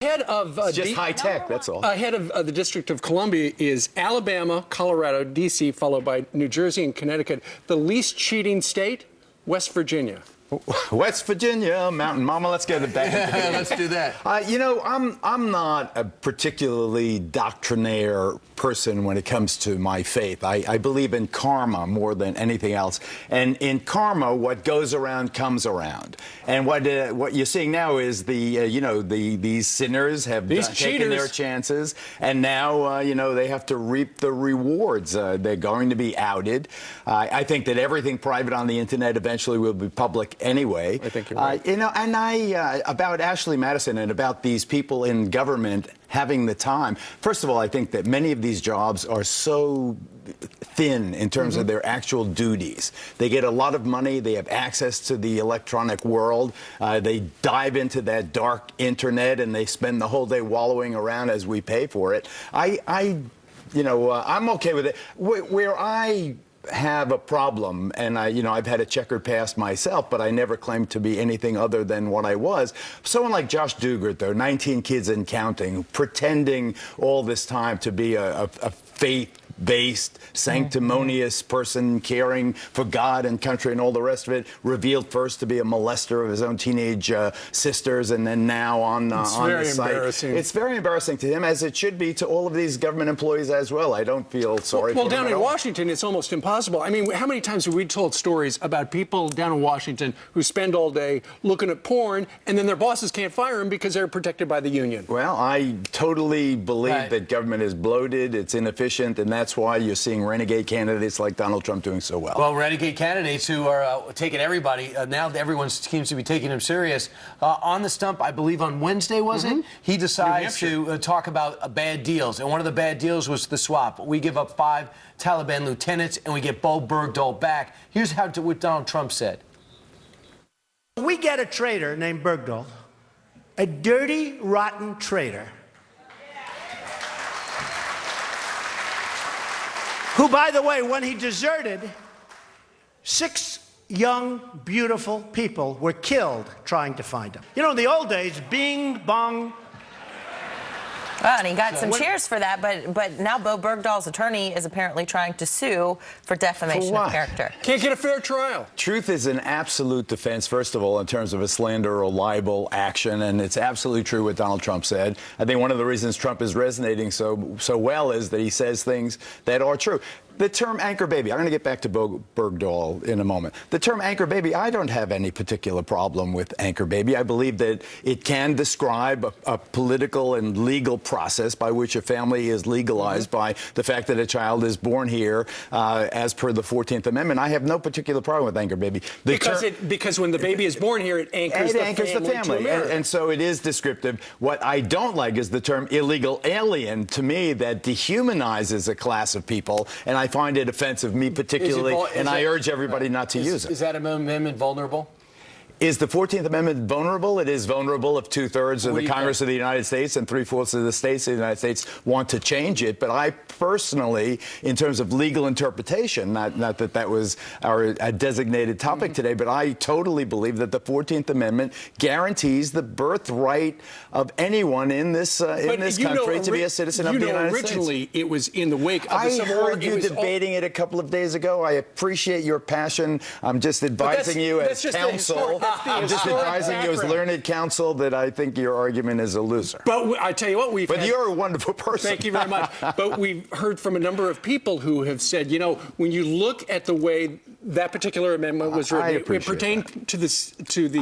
Head of it's just high tech, that's all. Head of the District of Columbia is Alabama, Colorado, D.C., followed by New Jersey and Connecticut. The least cheating state, West Virginia. West Virginia, Mountain Mama, let's get it back. Let's do that. You know, I'm not a particularly doctrinaire person when it comes to my faith. I believe in karma more than anything else. And in karma, what goes around comes around. And what you're seeing now is these sinners have taken their chances, and now they have to reap the rewards. They're going to be outed. I think that everything private on the internet eventually will be public anyway. I think you're right. And about Ashley Madison and about these people in government having the time. First of all, I think that many of these jobs are so thin in terms of their actual duties. They get a lot of money. They have access to the electronic world. They dive into that dark internet, and they spend the whole day wallowing around as we pay for it. I'm okay with it. Where I have a problem, and I've had a checkered past myself, but I never claimed to be anything other than what I was. Someone like Josh Dugard, though, 19 kids and counting, pretending all this time to be a faith-based, sanctimonious person caring for God and country and all the rest of it, revealed first to be a molester of his own teenage sisters, and then now on the site. It's very embarrassing to him, as it should be to all of these government employees as well. I don't feel sorry for them. Well, down in Washington, it's almost impossible. I mean, how many times have we told stories about people down in Washington who spend all day looking at porn, and then their bosses can't fire them because they're protected by the union? Well, I totally believe that government is bloated, it's inefficient, and that's why you're seeing renegade candidates like Donald Trump doing so well. Well, renegade candidates who are taking everybody, now everyone seems to be taking him serious. On the stump, I believe on Wednesday, was it? He decides to talk about bad deals. And one of the bad deals was the swap. We give up 5 Taliban lieutenants and we get Bo Bergdahl back. Here's what Donald Trump said. We get a traitor named Bergdahl, a dirty, rotten traitor, who, by the way, when he deserted, 6 young, beautiful people were killed trying to find him. You know, in the old days, bing, bong. Well, and he got some cheers for that, but now Bo Bergdahl's attorney is apparently trying to sue for defamation of character. Can't get a fair trial. Truth is an absolute defense, first of all, in terms of a slander or libel action, and it's absolutely true what Donald Trump said. I think one of the reasons Trump is resonating so well is that he says things that are true. The term anchor baby, I'm going to get back to Bo Bergdahl in a moment. The term anchor baby, I don't have any particular problem with anchor baby. I believe that it can describe a political and legal process by which a family is legalized by the fact that a child is born here as per the 14th Amendment. I have no particular problem with anchor baby. Because when the baby is born here, it anchors the family. And so it is descriptive. What I don't like is the term illegal alien. To me, that dehumanizes a class of people, and I find it offensive, me particularly, and I urge everybody not to use it. Is that amendment vulnerable? Is the 14th Amendment vulnerable? It is vulnerable if 2/3 of the Congress of the United States and 3/4 of the states of the United States want to change it. But I personally, in terms of legal interpretation, not that that was our designated topic today, but I totally believe that the 14th Amendment guarantees the birthright of anyone in this country to be a citizen of the United States. Originally, it was in the wake of the Civil War. I heard you debating it a couple of days ago. I appreciate your passion. I'm just advising you as counsel. I'm just advising you as learned counsel that I think your argument is a loser. But I tell you what, But you're a wonderful person. Thank you very much. But we've heard from a number of people who have said, you know, when you look at the way that particular amendment was written, it pertained to the slaves,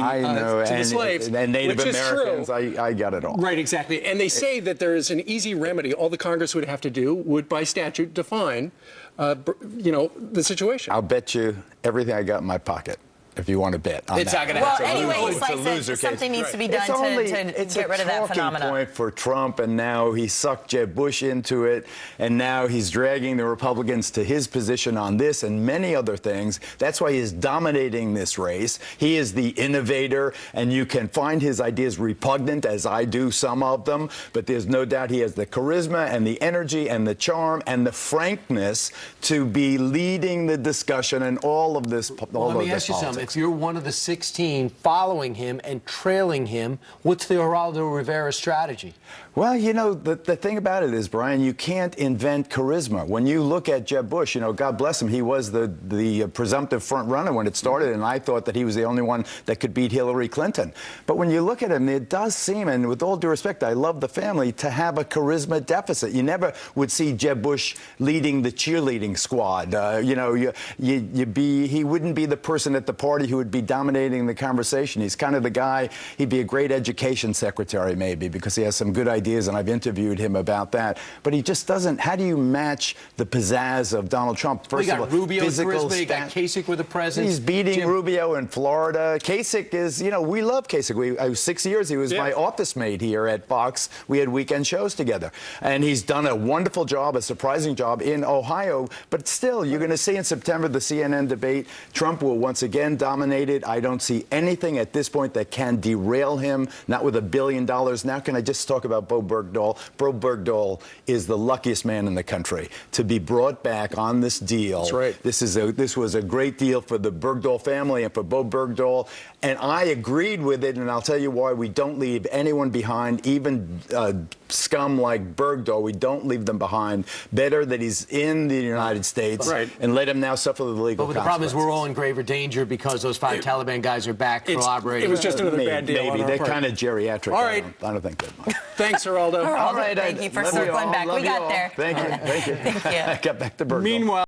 and Native which Americans. Is true. I got it all. Right, exactly. And they say that there is an easy remedy. All the Congress would have to do would, by statute, define, the situation. I'll bet you everything I got in my pocket, if you want to bet on it's that. Not going to happen. Well, anyway, it's like something needs to be done to get rid of that phenomenon. It's a talking point for Trump, and now he sucked Jeb Bush into it, and now he's dragging the Republicans to his position on this and many other things. That's why he is dominating this race. He is the innovator, and you can find his ideas repugnant, as I do some of them, but there's no doubt he has the charisma and the energy and the charm and the frankness to be leading the discussion and all of this. Let me ask you something. if you're one of the 16 following him and trailing him, what's the Geraldo Rivera strategy? Well, you know, the thing about it is, Brian, you can't invent charisma. When you look at Jeb Bush, you know, God bless him, he was the presumptive front runner when it started, and I thought that he was the only one that could beat Hillary Clinton. But when you look at him, it does seem, and with all due respect, I love the family, to have a charisma deficit. You never would see Jeb Bush leading the cheerleading squad. You know, he wouldn't be the person at the party who would be dominating the conversation. He's kind of the guy, he'd be a great education secretary maybe, because he has some good ideas, and I've interviewed him about that. But he just doesn't. How do you match the pizzazz of Donald Trump? First of all, Rubio charisma, you got Kasich with a presence. He's beating Rubio in Florida. Kasich is, you know, we love Kasich. 6 years, he was my office mate here at Fox. We had weekend shows together. And he's done a wonderful job, a surprising job in Ohio. But still, you're going to see in September the CNN debate, Trump will once again dominate it. I don't see anything at this point that can derail him, not with $1 billion. Now, can I just talk about Bo Bergdahl? Bo Bergdahl is the luckiest man in the country to be brought back on this deal. That's right. This was a great deal for the Bergdahl family and for Bo Bergdahl. And I agreed with it, and I'll tell you why. We don't leave anyone behind, even scum like Bergdahl. We don't leave them behind. Better that he's in the United States and let him now suffer the legal consequences. But the problem is we're all in graver danger because those 5 Taliban guys are back collaborating. It was just another bad deal. Maybe. They're kind of geriatric. All right. I don't think that much. Thanks, Geraldo. All right, thank you for circling back. We got there. Thank you. Thank you. I got back to Bergdahl. Meanwhile.